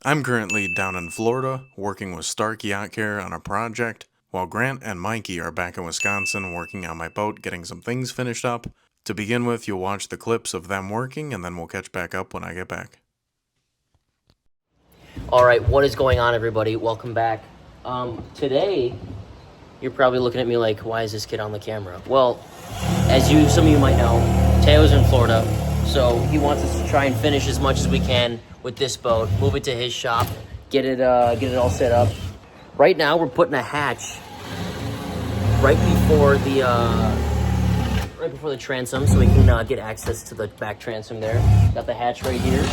I'm currently down in Florida working with Stark Yacht Care on a project, while Grant and Mikey are back in Wisconsin working on my boat getting some things finished up. To begin with, you'll watch the clips of them working and then we'll catch back up when I get back. All right, what is going on, everybody? Welcome back. Today, you're probably looking at me like, why is this kid on the camera? Well, as some of you might know, Teo's in Florida, so he wants us to try and finish as much as we can with this boat, move it to his shop, get it all set up. Right now, we're putting a hatch right before the transom, so we can get access to the back transom there. Got the hatch right here.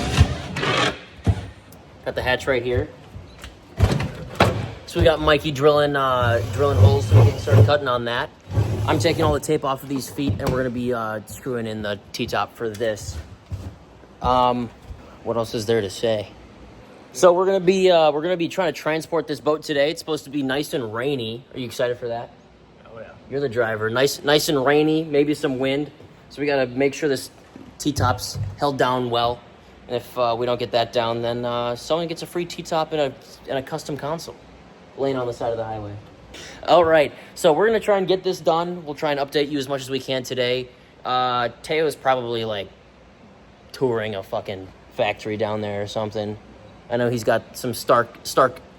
So we got Mikey drilling holes so we can start cutting on that. I'm taking all the tape off of these feet, and we're gonna be screwing in the T-top for this. What else is there to say? So we're gonna be trying to transport this boat today. It's supposed to be nice and rainy. Are you excited for that? Oh yeah. You're the driver. Nice and rainy. Maybe some wind. So we gotta make sure this T-top's held down well. And if we don't get that down, then someone gets a free T-top and a custom console laying on the side of the highway. All right, so we're going to try and get this done. We'll try and update you as much as we can today. Teo is probably, like, touring a fucking factory down there or something. I know he's got some Stark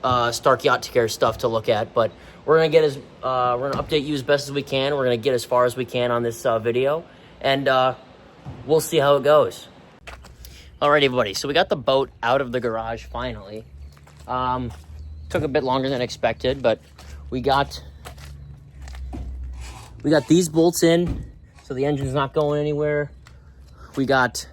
Yacht Care stuff to look at, but we're going to update you as best as we can. We're going to get as far as we can on this video, and we'll see how it goes. All right, everybody, so we got the boat out of the garage finally. Took a bit longer than expected, but we got these bolts in, so the engine's not going anywhere. We got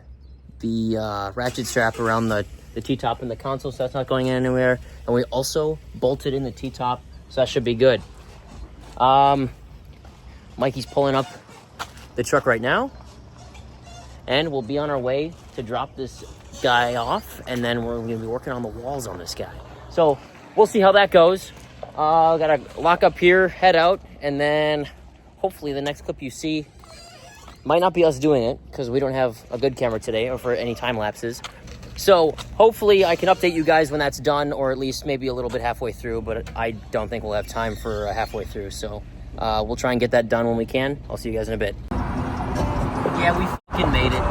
the ratchet strap around the T-top and the console, so that's not going anywhere. And we also bolted in the T-top, so that should be good. Mikey's pulling up the truck right now, and we'll be on our way to drop this guy off, and then we're going to be working on the walls on this guy. So we'll see how that goes. Gotta lock up here, head out, and then hopefully the next clip you see might not be us doing it because we don't have a good camera today or for any time lapses. So hopefully I can update you guys when that's done, or at least maybe a little bit halfway through, but I don't think we'll have time for halfway through. So we'll try and get that done when we can. I'll see you guys in a bit. Yeah, we fucking made it.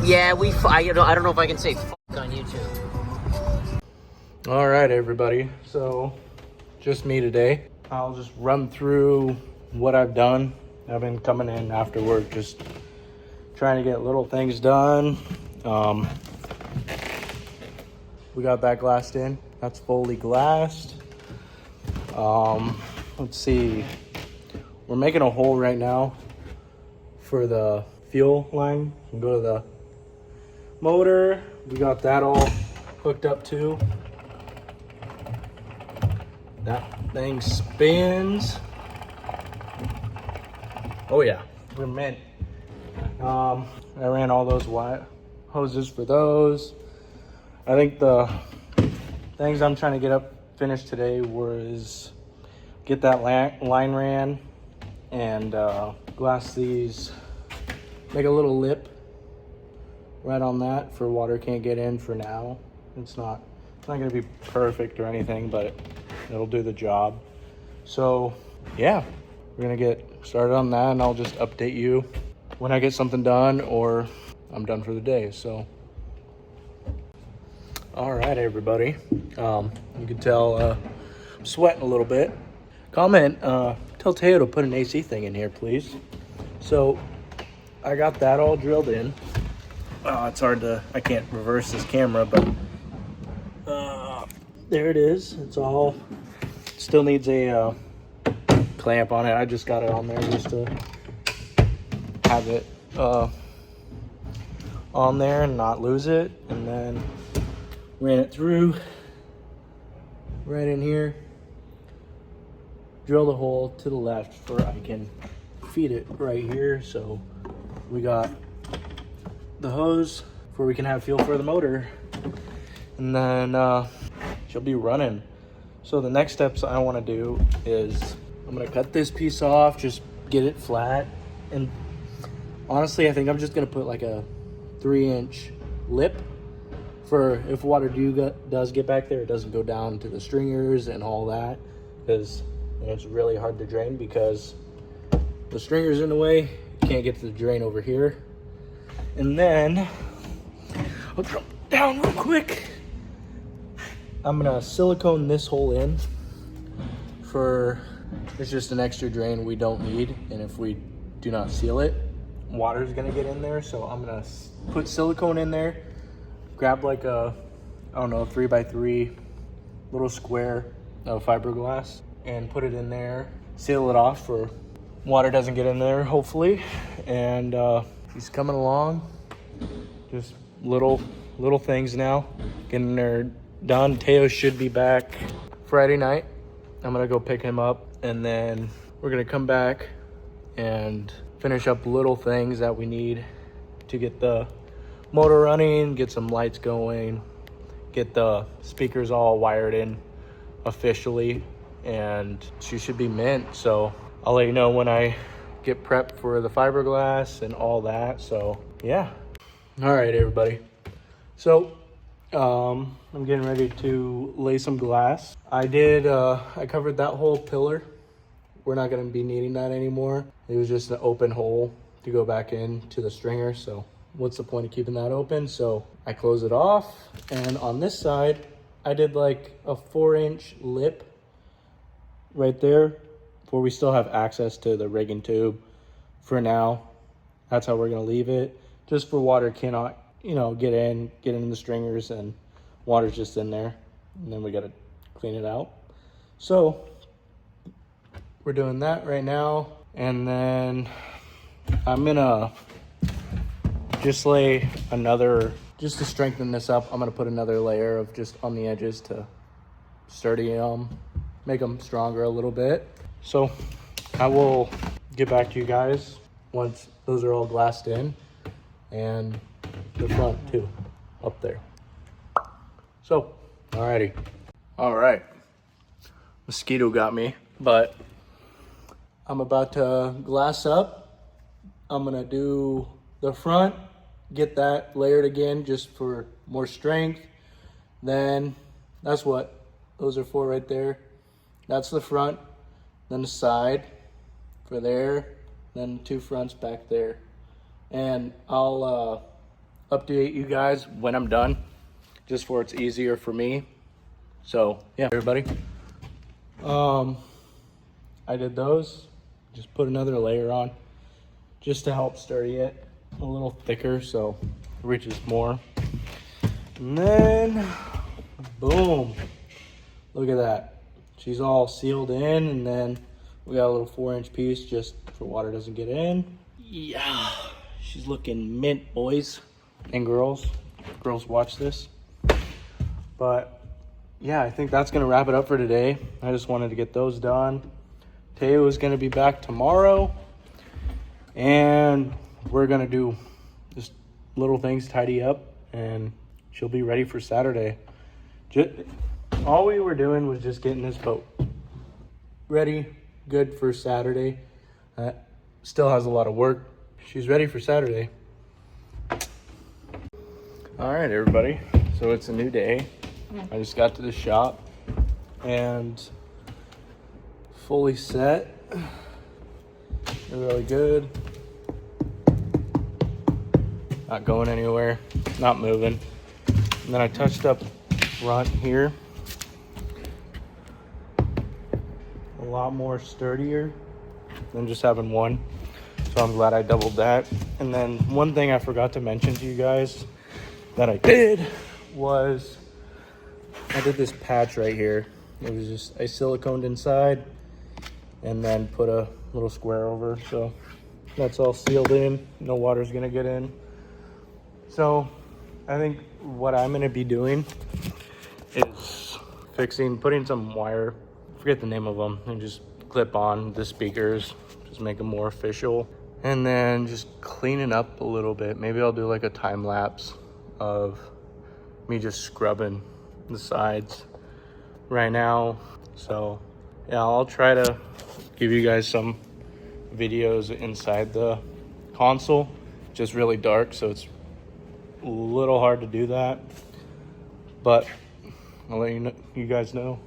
Yeah, I don't know if I can say fuck on YouTube. All right, everybody. So, just me today. I'll just run through what I've done. I've been coming in after work, just trying to get little things done. We got that glassed in. That's fully glassed. Let's see. We're making a hole right now for the fuel line. We'll go to the motor. We got that all hooked up too. That thing spins. Oh yeah, we're mint. I ran all those wire hoses for those. I think the things I'm trying to get up finished today was get that line ran and glass these, make a little lip right on that for water can't get in for now. It's not gonna be perfect or anything, but it'll do the job. So yeah, we're gonna get started on that, and I'll just update you when I get something done or I'm done for the day. So all right, everybody, you can tell I'm sweating a little bit. Tell Teo to put an AC thing in here, please. So I got that all drilled in. It's hard to, I can't reverse this camera, but there it is. It's all, still needs a clamp on it. I just got it on there just to have it on there and not lose it. And then ran it through right in here. Drill the hole to the left for I can feed it right here. So we got the hose where we can have fuel for the motor, and then she'll be running. So the next steps I want to do is I'm gonna cut this piece off, just get it flat, and honestly I think I'm just gonna put like a 3-inch lip for if water does get back there, it doesn't go down to the stringers and all that, because it's really hard to drain because the stringer's in the way. You can't get to the drain over here. And then I'll drop down real quick. I'm gonna silicone this hole in for, it's just an extra drain we don't need, and if we do not seal it, water's gonna get in there. So I'm gonna put silicone in there, grab like a, I don't know, 3x3 little square of fiberglass and put it in there, seal it off for water doesn't get in there, hopefully. And he's coming along, just little things now, getting there done. Teo should be back Friday night. I'm gonna go pick him up, and then we're gonna come back and finish up little things that we need to get the motor running, get some lights going, get the speakers all wired in officially, and she should be mint. So I'll let you know when I get prepped for the fiberglass and all that. So yeah. All right, everybody. So I'm getting ready to lay some glass. I covered that whole pillar. We're not gonna be needing that anymore. It was just an open hole to go back into the stringer. So what's the point of keeping that open? So I close it off. And on this side, I did like a 4-inch lip right there, where we still have access to the rigging tube for now. That's how we're gonna leave it, just for water cannot, get in the stringers, and water's just in there, and then we gotta clean it out. So we're doing that right now, and then I'm gonna just lay another, just to strengthen this up, I'm gonna put another layer of just on the edges to sturdy make them stronger a little bit. So I will get back to you guys once those are all glassed in, and the front too, up there. So, alrighty. All right, mosquito got me, but I'm about to glass up. I'm gonna do the front, get that layered again just for more strength. Then that's what those are for right there. That's the front, then the side for there, then 2 fronts back there. And I'll update you guys when I'm done, just for it's easier for me. So yeah, everybody. I did those, just put another layer on just to help sturdy it a little thicker so it reaches more. And then boom, look at that. She's all sealed in, and then we got a little 4-inch piece just for water doesn't get in. Yeah, she's looking mint, boys and girls. Girls watch this. But yeah, I think that's gonna wrap it up for today. I just wanted to get those done. Teo is gonna be back tomorrow, and we're gonna do just little things, tidy up, and she'll be ready for Saturday. All we were doing was just getting this boat ready, good for Saturday. Still has a lot of work. She's ready for Saturday. All right, everybody. So it's a new day. I just got to the shop and fully set. They're really good. Not going anywhere, not moving. And then I touched up front here. A lot more sturdier than just having one. So I'm glad I doubled that. And then one thing I forgot to mention to you guys that I did was I did this patch right here. It was just, I siliconed inside and then put a little square over. So that's all sealed in. No water's gonna get in. So I think what I'm gonna be doing is putting some wire, forget the name of them, and just clip on the speakers, just make them more official. And then just cleaning up a little bit. Maybe I'll do like a time lapse of me just scrubbing the sides right now. So yeah, I'll try to give you guys some videos inside the console. Just really dark, so it's a little hard to do that. but I'll let you guys know.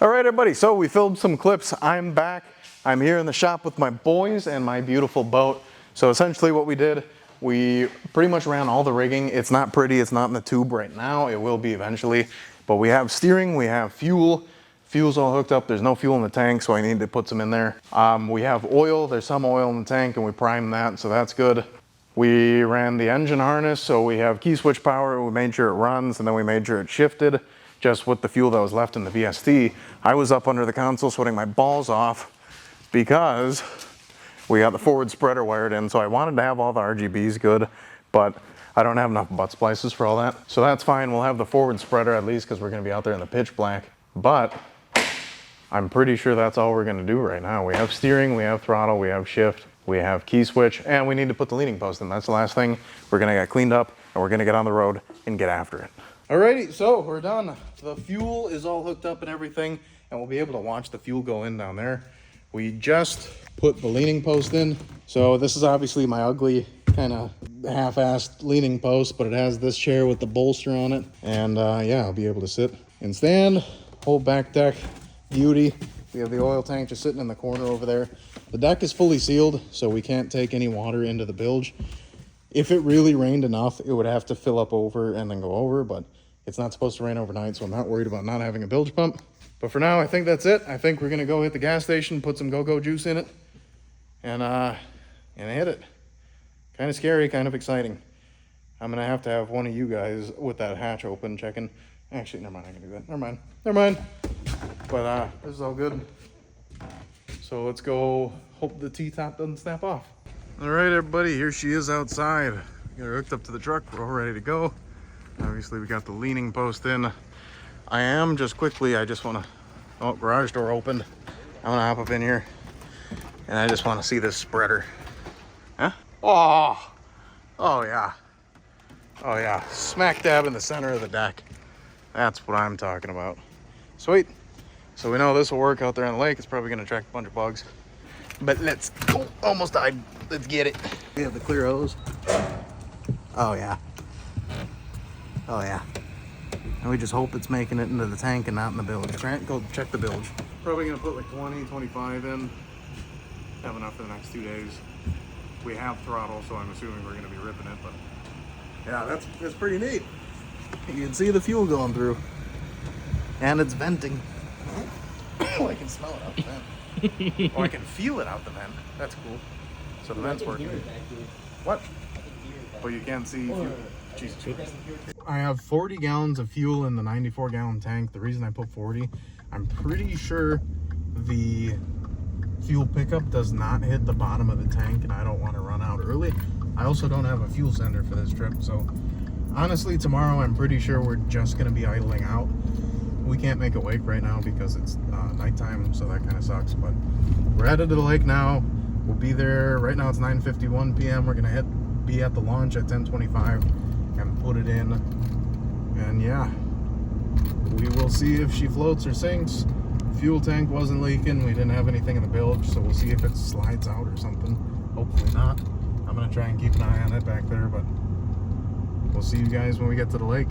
All right, everybody, so we filmed some clips. I'm back. I'm here in the shop with my boys and my beautiful boat. So essentially what we did, we pretty much ran all the rigging. It's not pretty, it's not in the tube right now. It will be eventually, but we have steering, we have fuel. Fuel's all hooked up. There's no fuel in the tank, so I need to put some in there. We have oil. There's some oil in the tank, and we primed that, so that's good. We ran the engine harness, so we have key switch power. We made sure it runs, and then we made sure it shifted just with the fuel that was left in the VST. I was up under the console sweating my balls off because we got the forward spreader wired in, so I wanted to have all the RGBs good, but I don't have enough butt splices for all that. So that's fine. We'll have the forward spreader at least because we're going to be out there in the pitch black, but I'm pretty sure that's all we're gonna do right now. We have steering, we have throttle, we have shift, we have key switch, and we need to put the leaning post in. That's the last thing. We're gonna get cleaned up and we're gonna get on the road and get after it. Alrighty, so we're done. The fuel is all hooked up and everything, and we'll be able to watch the fuel go in down there. We just put the leaning post in. So this is obviously my ugly kind of half-assed leaning post, but it has this chair with the bolster on it. And yeah, I'll be able to sit and stand, whole back deck. Beauty. We have the oil tank just sitting in the corner over there. The deck is fully sealed, so we can't take any water into the bilge. If it really rained enough, it would have to fill up over and then go over, but it's not supposed to rain overnight, so I'm not worried about not having a bilge pump. But for now, I think that's it. I think we're gonna go hit the gas station, put some go-go juice in it, and hit it. Kind of scary, kind of exciting. I'm gonna have to have one of you guys with that hatch open, checking. Actually, never mind, I can do that. Never mind. But this is all good. So let's go hope the T-top doesn't snap off. All right, everybody, here she is outside. We got her hooked up to the truck. We're all ready to go. Obviously, we got the leaning post in. I just want to, oh, garage door opened. I'm gonna hop up in here and I just want to see this spreader. Huh? Oh yeah, smack dab in the center of the deck. That's what I'm talking about. Sweet. So we know this will work out there on the lake. It's probably going to attract a bunch of bugs. But let's go. Almost died. Let's get it. We have the clear hose. Oh, yeah. Oh, yeah. And we just hope it's making it into the tank and not in the bilge. Grant, go check the bilge. Probably going to put like 20, 25 in. Have enough for the next 2 days. We have throttle, so I'm assuming we're going to be ripping it. But yeah, that's pretty neat. You can see the fuel going through. And it's venting. Oh, I can smell it out the vent. Oh, I can feel it out the vent. That's cool. So the vent's working. What? But you can't see fuel. Jesus Christ. I have 40 gallons of fuel in the 94-gallon tank. The reason I put 40, I'm pretty sure the fuel pickup does not hit the bottom of the tank, and I don't want to run out early. I also don't have a fuel sender for this trip, so honestly, tomorrow I'm pretty sure we're just going to be idling out. We can't make a wake right now because it's nighttime, so that kind of sucks. But we're headed to the lake now. We'll be there. Right now it's 9:51 p.m. We're gonna be at the launch at 10:25 and put it in. And yeah, we will see if she floats or sinks. Fuel tank wasn't leaking. We didn't have anything in the bilge, so we'll see if it slides out or something. Hopefully not. I'm gonna try and keep an eye on it back there, but we'll see you guys when we get to the lake.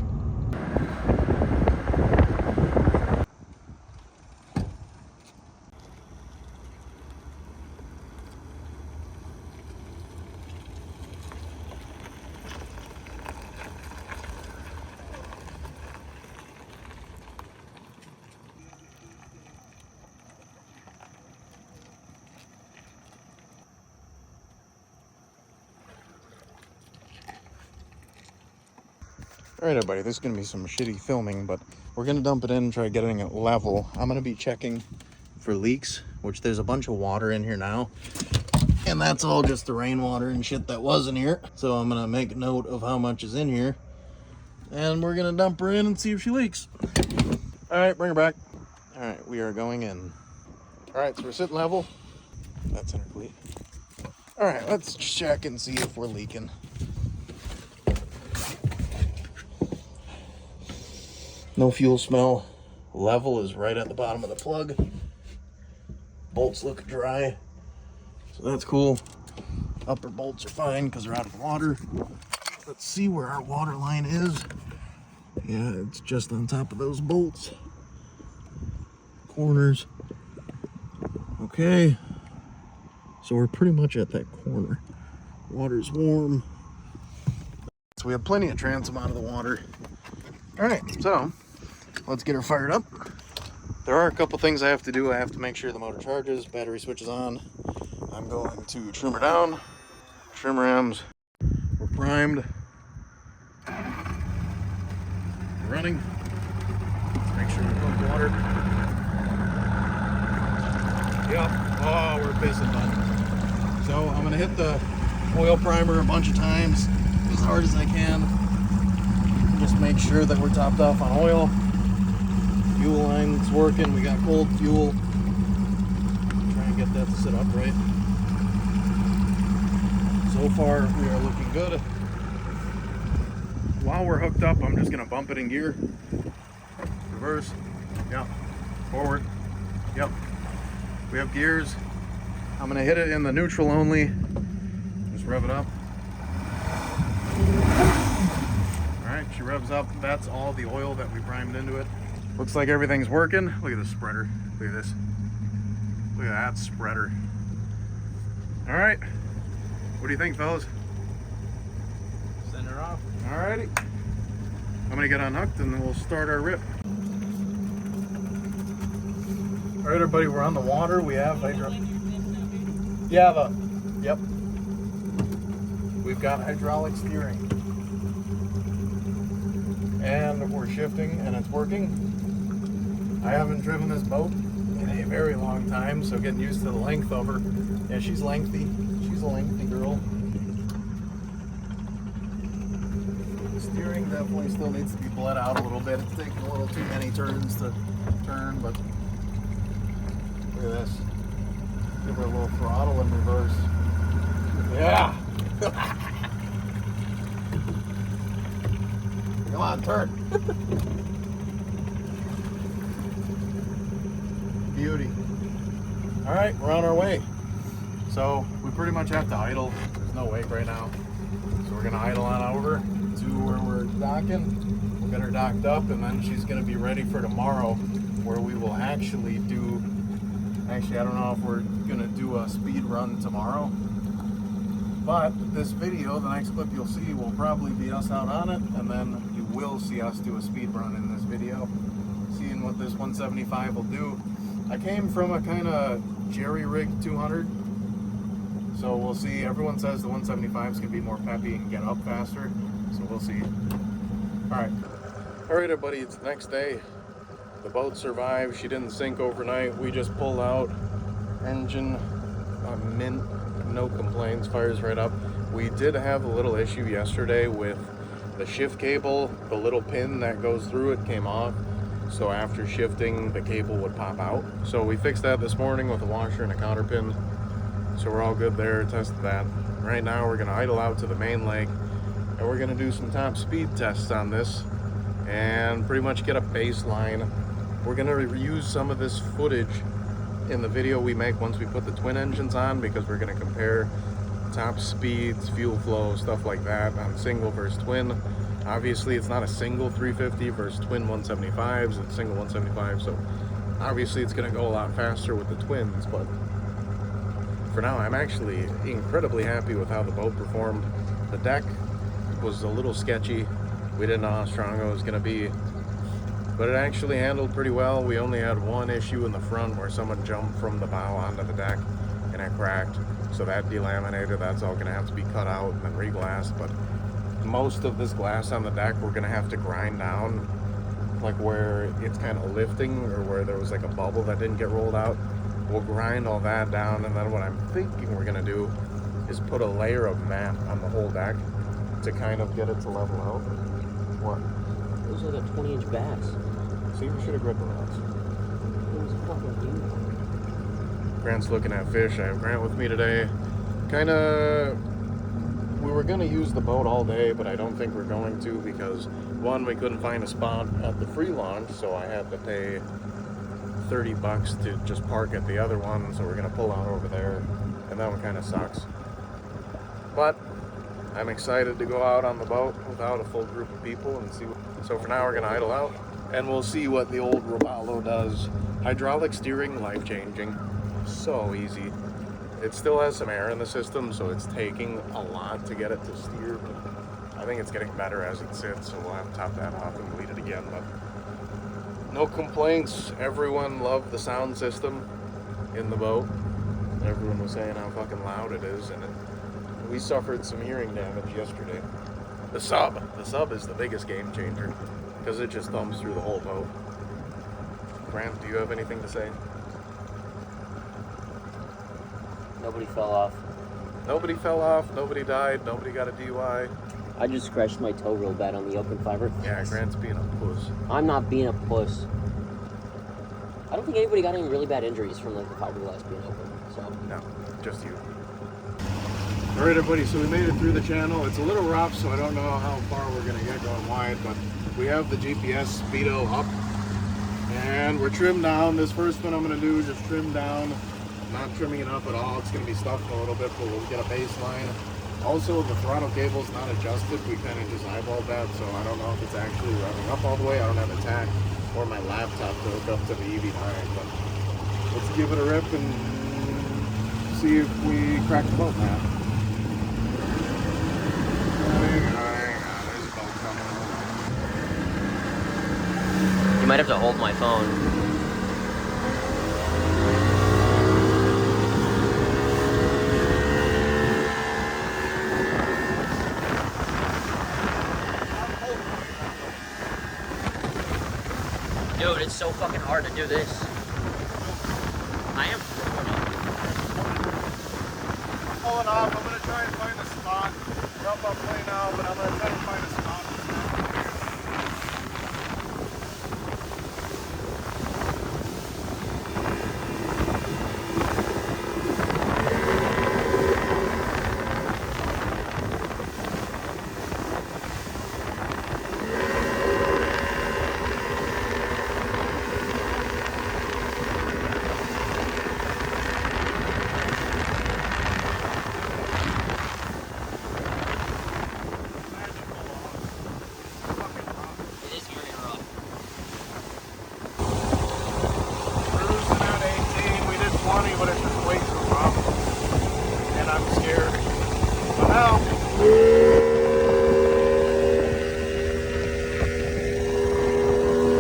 All right, everybody, this is going to be some shitty filming, but we're going to dump it in and try getting it level. I'm going to be checking for leaks, which there's a bunch of water in here now. And that's all just the rainwater and shit that was in here. So I'm going to make note of how much is in here. And we're going to dump her in and see if she leaks. All right, bring her back. All right, we are going in. All right, so we're sitting level. That's center cleat. All right, let's check and see if we're leaking. No fuel smell. Level is right at the bottom of the plug. Bolts look dry, so that's cool. Upper bolts are fine because they're out of the water. Let's see where our water line is. Yeah, it's just on top of those bolts. Corners. Okay. So we're pretty much at that corner. Water's warm. So we have plenty of transom out of the water. All right, so let's get her fired up. There are a couple things I have to do. I have to make sure the motor charges, battery switch is on. I'm going to trim her down, trim rams. We're primed. We're running. Let's make sure we pump water. Yep. Oh, we're pissing, bud. So I'm gonna hit the oil primer a bunch of times as hard as I can. Just make sure that we're topped off on oil. Fuel line's working. We got cold fuel. Try and get that to sit upright. So far, we are looking good. While we're hooked up, I'm just gonna bump it in gear. Reverse. Yep. Forward. Yep. We have gears. I'm gonna hit it in the neutral only. Just rev it up. All right, she revs up. That's all the oil that we primed into it. Looks like everything's working. Look at this spreader. Look at this. Look at that spreader. All right. What do you think, fellas? Send her off. All righty. I'm gonna get unhooked and then we'll start our rip. All right, everybody, we're on the water. We have yep. We've got hydraulic steering. And we're shifting and it's working. I haven't driven this boat in a very long time, so getting used to the length of her. Yeah, she's lengthy. She's a lengthy girl. The steering definitely still needs to be bled out a little bit. It's taking a little too many turns to turn, but look at this. Give her a little throttle in reverse. Yeah. Come on, turn. Beauty. All right, we're on our way. So we pretty much have to idle. There's no wake right now. So we're gonna idle on over to where we're docking. We'll get her docked up and then she's gonna be ready for tomorrow where we will actually do, I don't know if we're gonna do a speed run tomorrow. But this video, the next clip you'll see, will probably be us out on it, and then you will see us do a speed run in this video, seeing what this 175 will do. I came from a kind of jerry-rigged 200, so we'll see. Everyone says the 175 is going to be more peppy and get up faster, so we'll see. All right, everybody, it's the next day. The boat survived. She didn't sink overnight. We just pulled out. Engine mint. No complaints, fires right up. We did have a little issue yesterday with the shift cable. The little pin that goes through it came off, so after shifting the cable would pop out. So we fixed that this morning with a washer and a counter pin, so we're all good there. Tested that. Right now we're gonna idle out to the main lake and we're gonna do some top speed tests on this and pretty much get a baseline. We're gonna reuse some of this footage in the video we make once we put the twin engines on, because we're going to compare top speeds, fuel flow, stuff like that on single versus twin. Obviously it's not a single 350 versus twin 175s, it's single 175, so obviously it's going to go a lot faster with the twins. But for now I'm actually incredibly happy with how the boat performed. The deck was a little sketchy. We didn't know how strong it was going to be, but it actually handled pretty well. We only had one issue in the front where someone jumped from the bow onto the deck and it cracked. So that delaminated, that's all gonna have to be cut out and then re-glassed. But most of this glass on the deck we're gonna have to grind down, like where it's kind of lifting or where there was like a bubble that didn't get rolled out. We'll grind all that down, and then what I'm thinking we're gonna do is put a layer of mat on the whole deck to kind of get it to level out. What? Those are the 20-inch bass. See, we should have gripped the rods. It was fucking huge. Grant's looking at fish. I have Grant with me today. We were going to use the boat all day, but I don't think we're going to, because one, we couldn't find a spot at the free launch, so I had to pay $30 to just park at the other one, so we're going to pull out over there, and that one kind of sucks. But I'm excited to go out on the boat without a full group of people and see. So for now, we're gonna idle out, and we'll see what the old Robalo does. Hydraulic steering, life-changing, so easy. It still has some air in the system, so it's taking a lot to get it to steer. But I think it's getting better as it sits, so we'll have to top that off and bleed it again. But no complaints. Everyone loved the sound system in the boat. Everyone was saying how fucking loud it is, and we suffered some hearing damage yesterday. The sub is the biggest game changer because it just thumbs through the whole boat. Grant, do you have anything to say? Nobody fell off. Nobody fell off, nobody died, nobody got a DUI. I just scratched my toe real bad on the open fiber. Yeah, Grant's being a puss. I'm not being a puss. I don't think anybody got any really bad injuries from like the fiberglass being open. So No, just you. Alright everybody, so we made it through the channel. It's a little rough, so I don't know how far we're gonna get going wide, but we have the GPS speedo up and we're trimmed down. This first one I'm gonna do is just trim down, not trimming it up at all. It's gonna be stuffed a little bit, but we'll get a baseline. Also, the throttle cable's not adjusted. We kind of just eyeballed that, so I don't know if it's actually revving up all the way. I don't have a tack or my laptop to hook up to the EV9, but let's give it a rip and see if we crack the boat now. There's a boat coming. you might have to hold my phone. Dude, it's so fucking hard to do this. I am Pulling off. I'm gonna try and find a spot. We're up plane now, but I'm gonna try and find a spot. But it's just way too rough, and I'm scared. But now,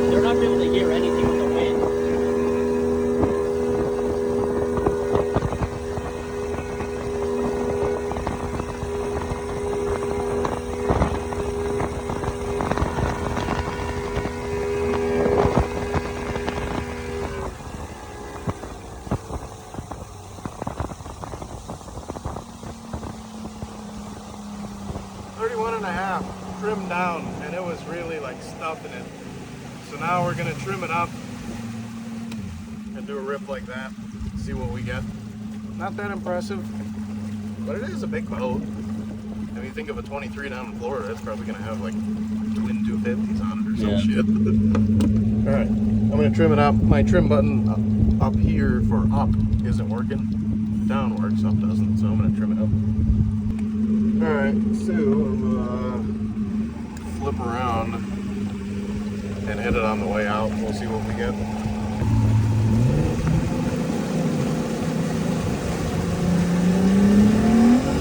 They're not able to hear anything with the wind. trimmed down, and it was really like stuffing it. So now we're gonna trim it up and do a rip like that, see what we get. Not that impressive, but it is a big boat. If you think of a 23 down in Florida, it's probably gonna have like twin 250s on it or some shit. All right, I'm gonna trim it up. My trim button up here for up isn't working. Down works, up doesn't, so I'm gonna trim it up. All right, so I'm flip around and hit it on the way out. We'll see what we get.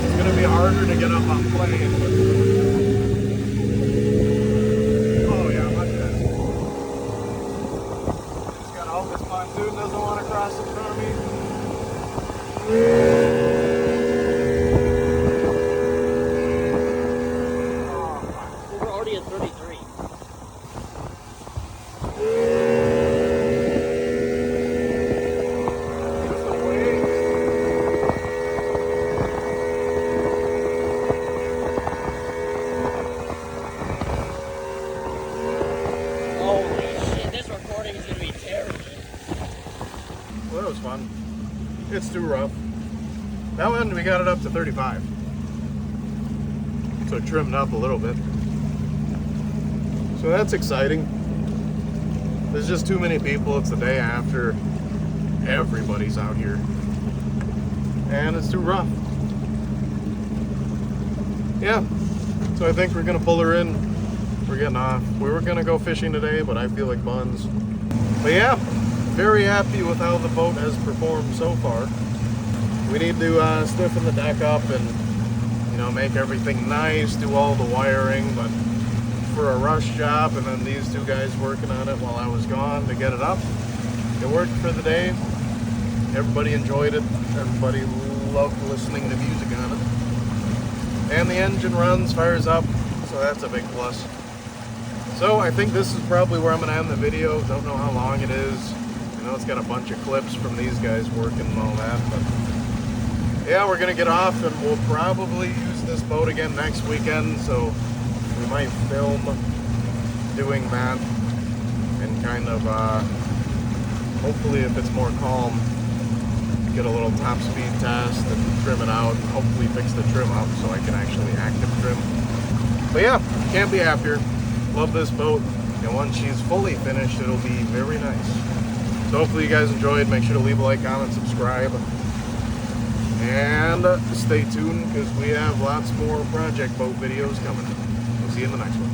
It's gonna be harder to get up on plane, but oh yeah, much better. Just gotta hope this pontoon doesn't want to cross in front of me. We're already at 33. Well, that was fun. It's too rough. That one, we got it up to 35. So it trimmed up a little bit. So that's exciting. There's just too many people. It's the day after. Everybody's out here. And it's too rough. yeah, so I think we're gonna pull her in. We're getting off. We were gonna go fishing today, but I feel like buns. But yeah, very happy with how the boat has performed so far. We need to stiffen the deck up and, you know, make everything nice, do all the wiring, but for a rush job, and then these two guys working on it while I was gone to get it up. It worked for the day. Everybody enjoyed it. Everybody loved listening to music on it. And the engine runs, fires up, so that's a big plus. So I think this is probably where I'm going to end the video. Don't know how long it is. I know it's got a bunch of clips from these guys working and all that, but yeah, we're going to get off, and we'll probably use this boat again next weekend, so we might film doing that and kind of, hopefully if it's more calm, get a little top speed test and trim it out, and hopefully fix the trim up so I can actually active trim. But yeah, can't be happier. Love this boat, and once she's fully finished, it'll be very nice. So hopefully you guys enjoyed. Make sure to leave a like, comment, subscribe, and stay tuned because we have lots more project boat videos coming. We'll see you in the next one.